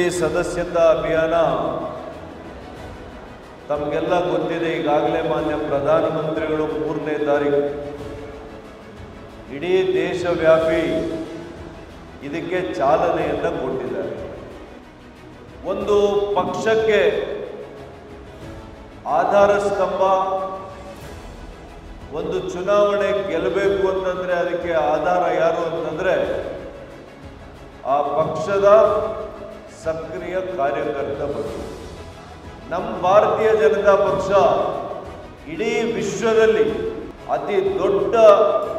BJP ಸದಸ್ಯತಾ ಅಭಿಯಾನ ತಮಗೆಲ್ಲ ಗೊತ್ತಿದೆ. ಈಗಾಗಲೇ ಮಾನ್ಯ ಪ್ರಧಾನಮಂತ್ರಿಗಳು 3ನೇ ತಾರೀಕು ಇಡೀ ದೇಶವ್ಯಾಪಿ ಇದಕ್ಕೆ ಚಾಲನೆಯನ್ನು ಕೊಟ್ಟಿದ್ದಾರೆ. ಒಂದು ಪಕ್ಷಕ್ಕೆ ಆಧಾರ ಸ್ತಂಭ, ಒಂದು ಚುನಾವಣೆ ಗೆಲ್ಲಬೇಕು ಅಂತಂದ್ರೆ ಅದಕ್ಕೆ ಆಧಾರ ಯಾರು ಅಂತಂದ್ರೆ ಆ ಪಕ್ಷದ ಸಕ್ರಿಯ ಕಾರ್ಯಕರ್ತ ಬಂಧು. ನಮ್ಮ ಭಾರತೀಯ ಜನತಾ ಪಕ್ಷ ಇಡೀ ವಿಶ್ವದಲ್ಲಿ ಅತಿ ದೊಡ್ಡ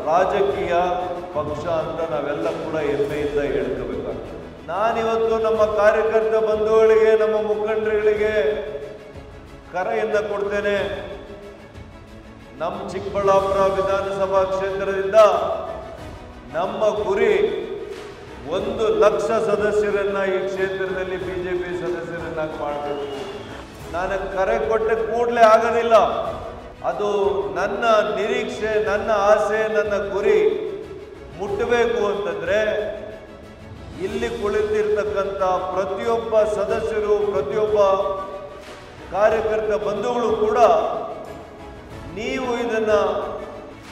ರಾಜಕೀಯ ಪಕ್ಷ ಅಂತ ನಾವೆಲ್ಲ ಕೂಡ ಹೆಮ್ಮೆಯಿಂದ ಹೇಳ್ಕೋಬೇಕಾಗ್ತದೆ. ನಾನಿವತ್ತು ನಮ್ಮ ಕಾರ್ಯಕರ್ತ ಬಂಧುಗಳಿಗೆ, ನಮ್ಮ ಮುಖಂಡರುಗಳಿಗೆ ಕರೆಯನ್ನು ಕೊಡ್ತೇನೆ. ನಮ್ಮ ಚಿಕ್ಕಬಳ್ಳಾಪುರ ವಿಧಾನಸಭಾ ಕ್ಷೇತ್ರದಿಂದ ನಮ್ಮ ಗುರಿ 1 ಲಕ್ಷ ಸದಸ್ಯರನ್ನ ಈ ಕ್ಷೇತ್ರದಲ್ಲಿ ಬಿಜೆಪಿ ಸದಸ್ಯರನ್ನಾಗಿ ಮಾಡಬೇಕು. ನಾನು ಕರೆ ಕೊಟ್ಟ ಕೂಡಲೇ ಆಗೋದಿಲ್ಲ. ಅದು ನನ್ನ ನಿರೀಕ್ಷೆ, ನನ್ನ ಆಸೆ, ನನ್ನ ಗುರಿ ಮುಟ್ಟಬೇಕು ಅಂತಂದ್ರೆ ಇಲ್ಲಿ ಕುಳಿತಿರ್ತಕ್ಕಂಥ ಪ್ರತಿಯೊಬ್ಬ ಸದಸ್ಯರು, ಪ್ರತಿಯೊಬ್ಬ ಕಾರ್ಯಕರ್ತ ಬಂಧುಗಳು ಕೂಡ ನೀವು ಇದನ್ನ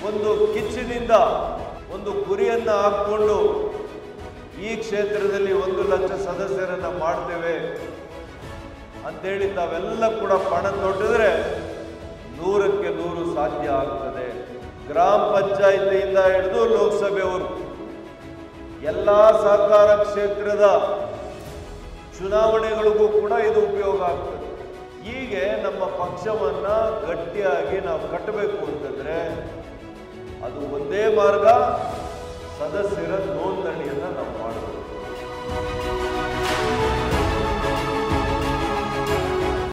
ಒಂದು ಕಿಚ್ಚಿನಿಂದ ಒಂದು ಗುರಿಯನ್ನು ಹಾಕ್ಕೊಂಡು ಈ ಕ್ಷೇತ್ರದಲ್ಲಿ 1 ಲಕ್ಷ ಸದಸ್ಯರನ್ನ ಮಾಡ್ತೇವೆ ಅಂತೇಳಿ ತಾವೆಲ್ಲ ಕೂಡ ಪಣ ತೊಟ್ಟಿದ್ರೆ 100ಕ್ಕೆ 100 ಸಾಧ್ಯ ಆಗ್ತದೆ. ಗ್ರಾಮ ಪಂಚಾಯಿತಿಯಿಂದ ಹಿಡಿದು ಲೋಕಸಭೆವರೆಗೂ ಎಲ್ಲ ಸಹಕಾರ ಕ್ಷೇತ್ರದ ಚುನಾವಣೆಗಳಿಗೂ ಕೂಡ ಇದು ಉಪಯೋಗ ಆಗ್ತದೆ. ಹೀಗೆ ನಮ್ಮ ಪಕ್ಷವನ್ನ ಗಟ್ಟಿಯಾಗಿ ನಾವು ಕಟ್ಟಬೇಕು ಅಂತಂದ್ರೆ ಅದು ಒಂದೇ ಮಾರ್ಗ, ಸದಸ್ಯರ ನೋಂದಣಿಯನ್ನು ನಾವು ಮಾಡಬೇಕು.